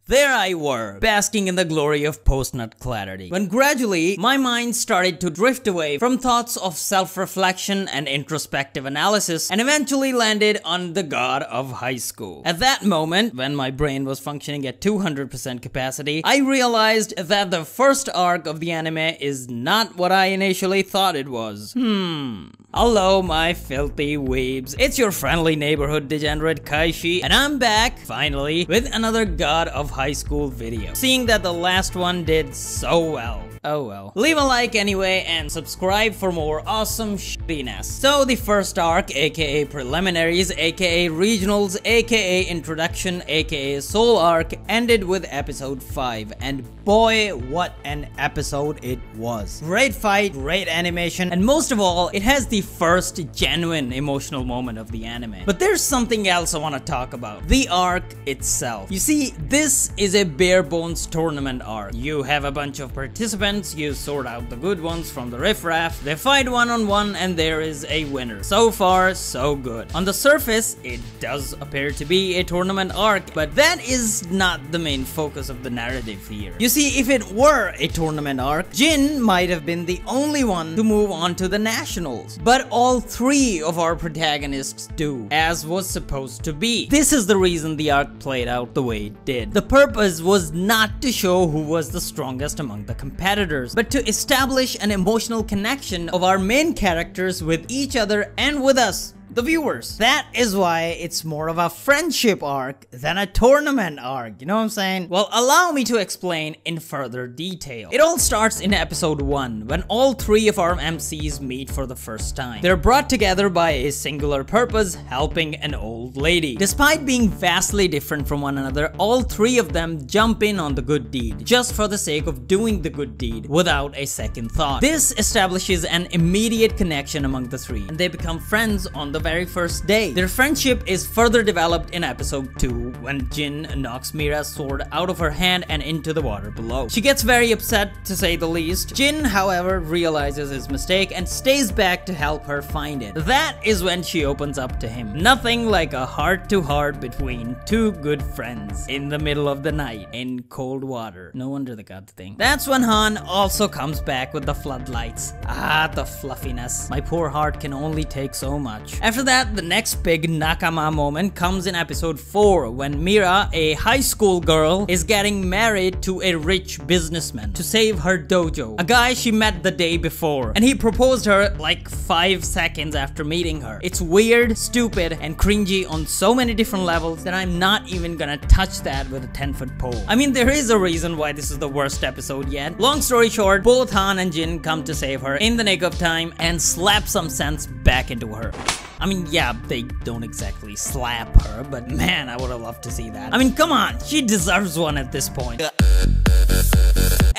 There I were, basking in the glory of post-nut clarity, when gradually my mind started to drift away from thoughts of self-reflection and introspective analysis and eventually landed on the God of Highschool. At that moment, when my brain was functioning at 200% capacity, I realized that the first arc of the anime is not what I initially thought it was. Hello my filthy weebs, it's your friendly neighborhood degenerate Kaishi, and I'm back, finally, with another God of Highschool video. Seeing that the last one did so well. Oh well. Leave a like anyway and subscribe for more awesome shittiness. So the first arc, aka preliminaries, aka regionals, aka introduction, aka soul arc, ended with episode 5, and boy what an episode it was. Great fight, great animation, and most of all, it has the first genuine emotional moment of the anime. But there's something else I want to talk about. The arc itself. You see, this is a bare bones tournament arc. You have a bunch of participants, you sort out the good ones from the riffraff, they fight one-on-one, and there is a winner. So far, so good. On the surface, it does appear to be a tournament arc, but that is not the main focus of the narrative here. You see, if it were a tournament arc, Jin might have been the only one to move on to the nationals. But all three of our protagonists do, as was supposed to be. This is the reason the arc played out the way it did. The purpose was not to show who was the strongest among the competitors, but to establish an emotional connection of our main characters with each other and with us, the viewers. That is why it's more of a friendship arc than a tournament arc, you know what I'm saying? Well, allow me to explain in further detail. It all starts in episode 1, when all three of our MCs meet for the first time. They're brought together by a singular purpose, helping an old lady. Despite being vastly different from one another, all three of them jump in on the good deed, just for the sake of doing the good deed, without a second thought. This establishes an immediate connection among the three, and they become friends on the very first day. Their friendship is further developed in episode 2 when Jin knocks Mira's sword out of her hand and into the water below. She gets very upset, to say the least. Jin, however, realizes his mistake and stays back to help her find it. That is when she opens up to him. Nothing like a heart-to-heart between two good friends in the middle of the night in cold water. No wonder they got the thing. That's when Han also comes back with the floodlights. Ah, the fluffiness. My poor heart can only take so much. After that, the next big nakama moment comes in episode 4 when Mira, a high school girl, is getting married to a rich businessman to save her dojo, a guy she met the day before, and he proposed her like 5 seconds after meeting her. It's weird, stupid, and cringy on so many different levels that I'm not even gonna touch that with a 10-foot pole. I mean, there is a reason why this is the worst episode yet. Long story short, both Han and Jin come to save her in the nick of time and slap some sense back into her. I mean, yeah, they don't exactly slap her, but man, I would have loved to see that. I mean, come on, she deserves one at this point.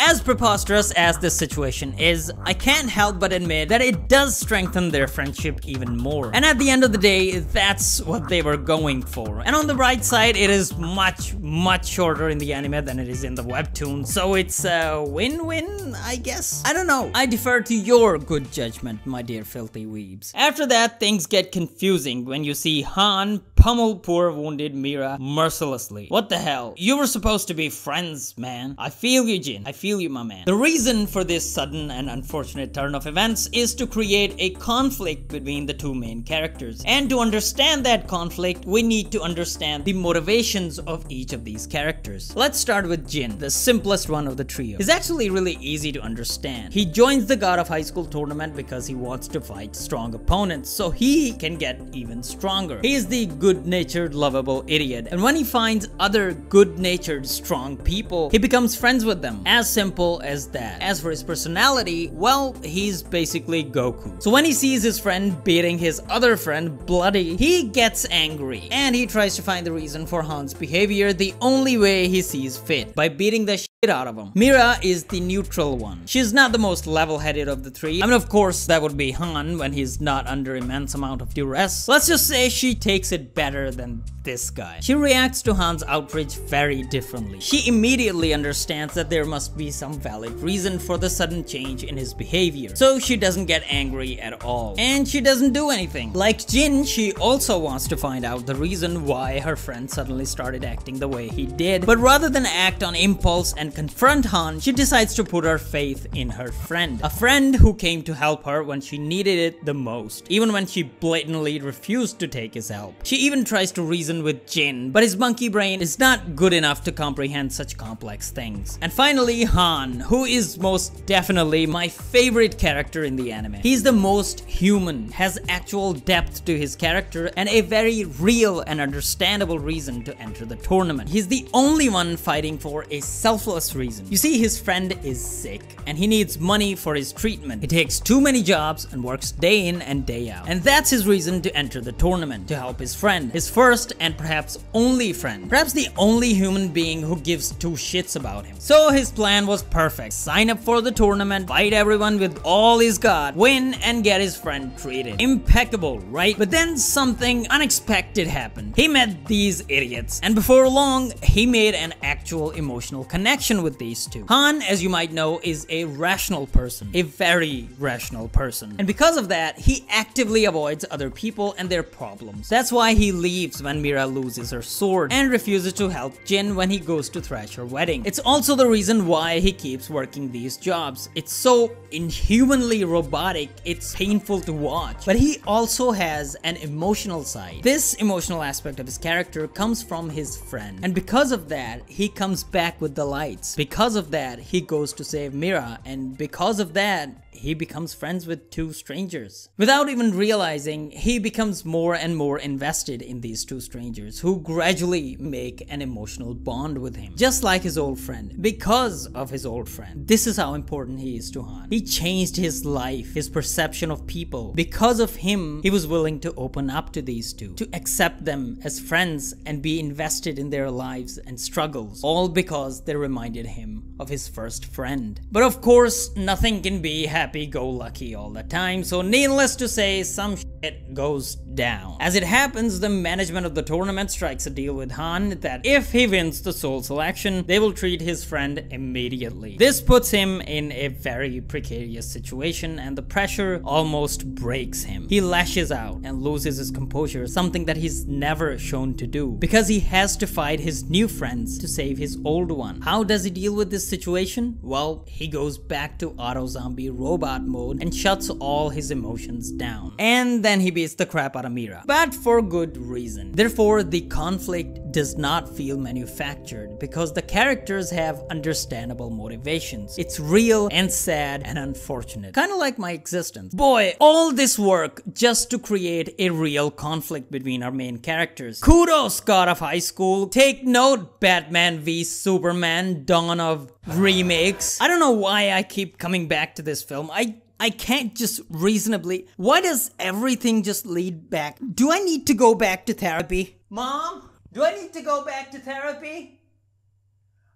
As preposterous as this situation is, I can't help but admit that it does strengthen their friendship even more. And at the end of the day, that's what they were going for. And on the bright side, it is much shorter in the anime than it is in the webtoon, so it's a win-win, I guess? I don't know. I defer to your good judgment, my dear filthy weebs. After that, things get confusing when you see Han pummel poor wounded Mira mercilessly. What the hell? You were supposed to be friends, man. I feel you, Jin. I feel you, my man. The reason for this sudden and unfortunate turn of events is to create a conflict between the two main characters. And to understand that conflict, we need to understand the motivations of each of these characters. Let's start with Jin, the simplest one of the trio. He's actually really easy to understand. He joins the God of Highschool tournament because he wants to fight strong opponents, so he can get even stronger. He is the good-natured, lovable idiot, and when he finds other good-natured, strong people, he becomes friends with them. As simple as that. As for his personality, well, he's basically Goku. So when he sees his friend beating his other friend bloody, he gets angry, and he tries to find the reason for Han's behavior the only way he sees fit, by beating the shit out of him. Mira is the neutral one. She's not the most level-headed of the three. I mean, of course, that would be Han when he's not under immense amount of duress. Let's just say she takes it better than this guy. She reacts to Han's outrage very differently. She immediately understands that there must be see some valid reason for the sudden change in his behavior. So she doesn't get angry at all. And she doesn't do anything. Like Jin, she also wants to find out the reason why her friend suddenly started acting the way he did. But rather than act on impulse and confront Han, she decides to put her faith in her friend. A friend who came to help her when she needed it the most, even when she blatantly refused to take his help. She even tries to reason with Jin, but his monkey brain is not good enough to comprehend such complex things. And finally, Han, who is most definitely my favorite character in the anime. He's the most human, has actual depth to his character, and a very real and understandable reason to enter the tournament. He's the only one fighting for a selfless reason. You see, his friend is sick, and he needs money for his treatment. He takes too many jobs and works day in and day out. And that's his reason to enter the tournament, to help his friend. His first and perhaps only friend. Perhaps the only human being who gives two shits about him. So his plan was perfect. Sign up for the tournament, fight everyone with all he's got, win, and get his friend treated. Impeccable, right? But then something unexpected happened. He met these idiots, and before long, he made an actual emotional connection with these two. Han, as you might know, is a rational person. A very rational person. And because of that, he actively avoids other people and their problems. That's why he leaves when Mira loses her sword, and refuses to help Jin when he goes to thrash her wedding. It's also the reason why he keeps working these jobs. It's so inhumanly robotic, it's painful to watch. But he also has an emotional side. This emotional aspect of his character comes from his friend. And because of that, he comes back with the lights. Because of that, he goes to save Mira. And because of that, he becomes friends with two strangers. Without even realizing, he becomes more and more invested in these two strangers, who gradually make an emotional bond with him. Just like his old friend. Because of his old friend. This is how important he is to Han. He changed his life, his perception of people. Because of him, he was willing to open up to these two, to accept them as friends and be invested in their lives and struggles. All because they reminded him of his first friend. But of course, nothing can be happy-go-lucky all the time, so needless to say, some shit goes down. As it happens, the management of the tournament strikes a deal with Han that if he wins the soul selection, they will treat his friend immediately. This puts him in a very precarious situation, and the pressure almost breaks him. He lashes out and loses his composure, something that he's never shown to do, because he has to fight his new friends to save his old one. How does he deal with this situation? Well, he goes back to auto-zombie robot mode and shuts all his emotions down. And then he beats the crap out of Mira. But for good reason. Therefore, the conflict does not feel manufactured, because the characters have understandable motivations. It's real and sad and unfortunate. Kinda like my existence. Boy, all this work just to create a real conflict between our main characters. Kudos, God of Highschool. Take note, Batman v Superman, Dawn of remakes. I don't know why I keep coming back to this film. I can't just reasonably... Why does everything just lead back? Do I need to go back to therapy? Mom? Do I need to go back to therapy?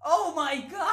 Oh my god!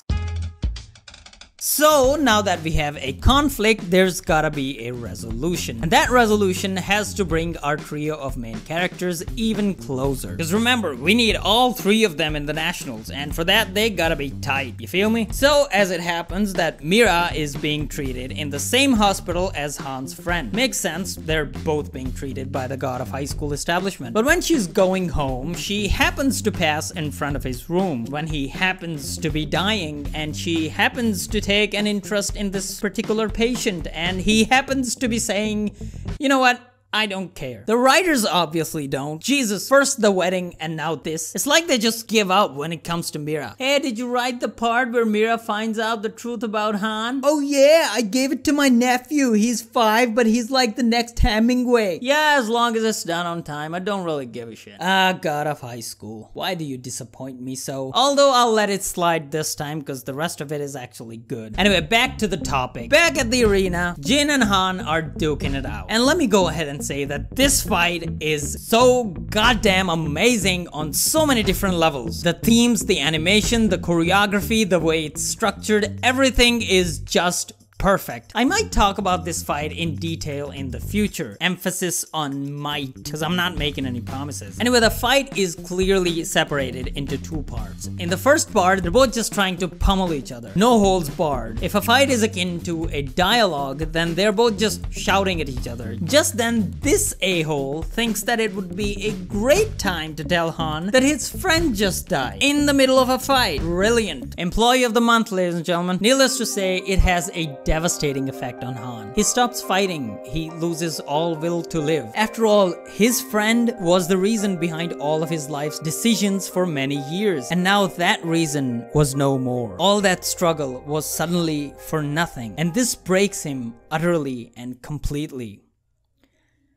So, now that we have a conflict, there's gotta be a resolution. And that resolution has to bring our trio of main characters even closer. Because remember, we need all three of them in the nationals, and for that, they gotta be tight, you feel me? So, as it happens that Mira is being treated in the same hospital as Han's friend. Makes sense, they're both being treated by the God of Highschool establishment. But when she's going home, she happens to pass in front of his room when he happens to be dying, and she happens to take an interest in this particular patient, and he happens to be saying, you know what? I don't care. The writers obviously don't. Jesus, first the wedding and now this. It's like they just give up when it comes to Mira. Hey, did you write the part where Mira finds out the truth about Han? Oh yeah, I gave it to my nephew. He's 5, but he's like the next Hemingway. Yeah, as long as it's done on time, I don't really give a shit. Ah, God of Highschool. Why do you disappoint me so? Although I'll let it slide this time because the rest of it is actually good. Anyway, back to the topic. Back at the arena, Jin and Han are duking it out. And let me go ahead and say that this fight is so goddamn amazing on so many different levels. The themes, the animation, the choreography, the way it's structured, everything is just perfect. I might talk about this fight in detail in the future. Emphasis on might, because I'm not making any promises. Anyway, the fight is clearly separated into two parts. In the first part, they're both just trying to pummel each other. No holds barred. If a fight is akin to a dialogue, then they're both just shouting at each other. Just then, this a-hole thinks that it would be a great time to tell Han that his friend just died in the middle of a fight. Brilliant. Employee of the month, ladies and gentlemen. Needless to say, it has a devastating effect on Han. He stops fighting. He loses all will to live. After all, his friend was the reason behind all of his life's decisions for many years, and now that reason was no more. All that struggle was suddenly for nothing, and this breaks him utterly and completely.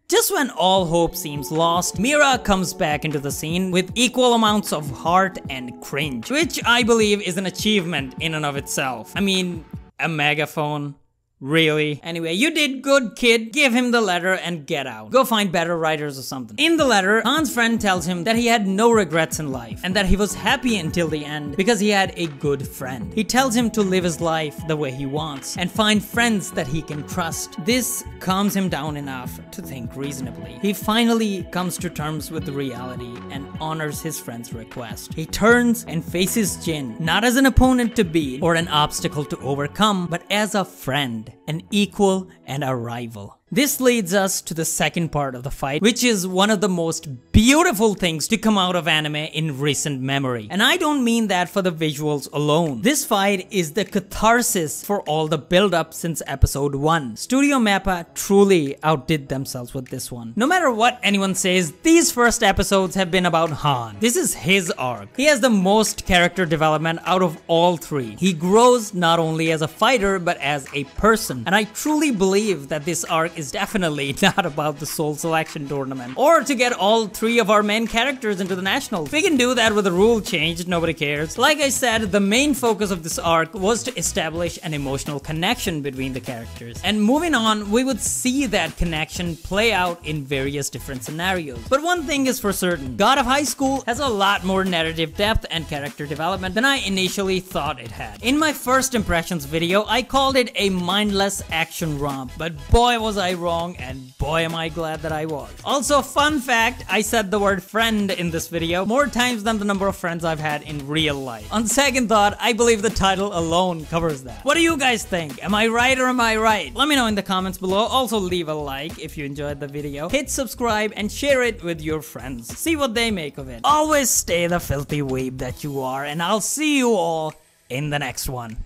Just when all hope seems lost, Mira comes back into the scene with equal amounts of heart and cringe, which I believe is an achievement in and of itself. I mean, a megaphone? Really? Anyway, you did good, kid. Give him the letter and get out. Go find better writers or something. In the letter, Han's friend tells him that he had no regrets in life and that he was happy until the end because he had a good friend. He tells him to live his life the way he wants and find friends that he can trust. This calms him down enough to think reasonably. He finally comes to terms with the reality and honors his friend's request. He turns and faces Jin, not as an opponent to beat or an obstacle to overcome, but as a friend. An equal and a rival. This leads us to the second part of the fight, which is one of the most beautiful things to come out of anime in recent memory. And I don't mean that for the visuals alone. This fight is the catharsis for all the build-up since episode 1. Studio Mappa truly outdid themselves with this one. No matter what anyone says, these first episodes have been about Han. This is his arc. He has the most character development out of all three. He grows not only as a fighter, but as a person. And I truly believe that this arc is definitely not about the soul selection tournament or to get all three of our main characters into the nationals. We can do that with a rule change, nobody cares. Like I said, the main focus of this arc was to establish an emotional connection between the characters. And moving on, we would see that connection play out in various different scenarios. But one thing is for certain, God of Highschool has a lot more narrative depth and character development than I initially thought it had. In my first impressions video, I called it a mindless action romp, but boy was I wrong, and boy am I glad that I was. Also, fun fact, I said the word friend in this video more times than the number of friends I've had in real life. On second thought, I believe the title alone covers that. What do you guys think? Am I right or am I right? Let me know in the comments below. Also leave a like if you enjoyed the video. Hit subscribe and share it with your friends. See what they make of it. Always stay the filthy weeb that you are, and I'll see you all in the next one.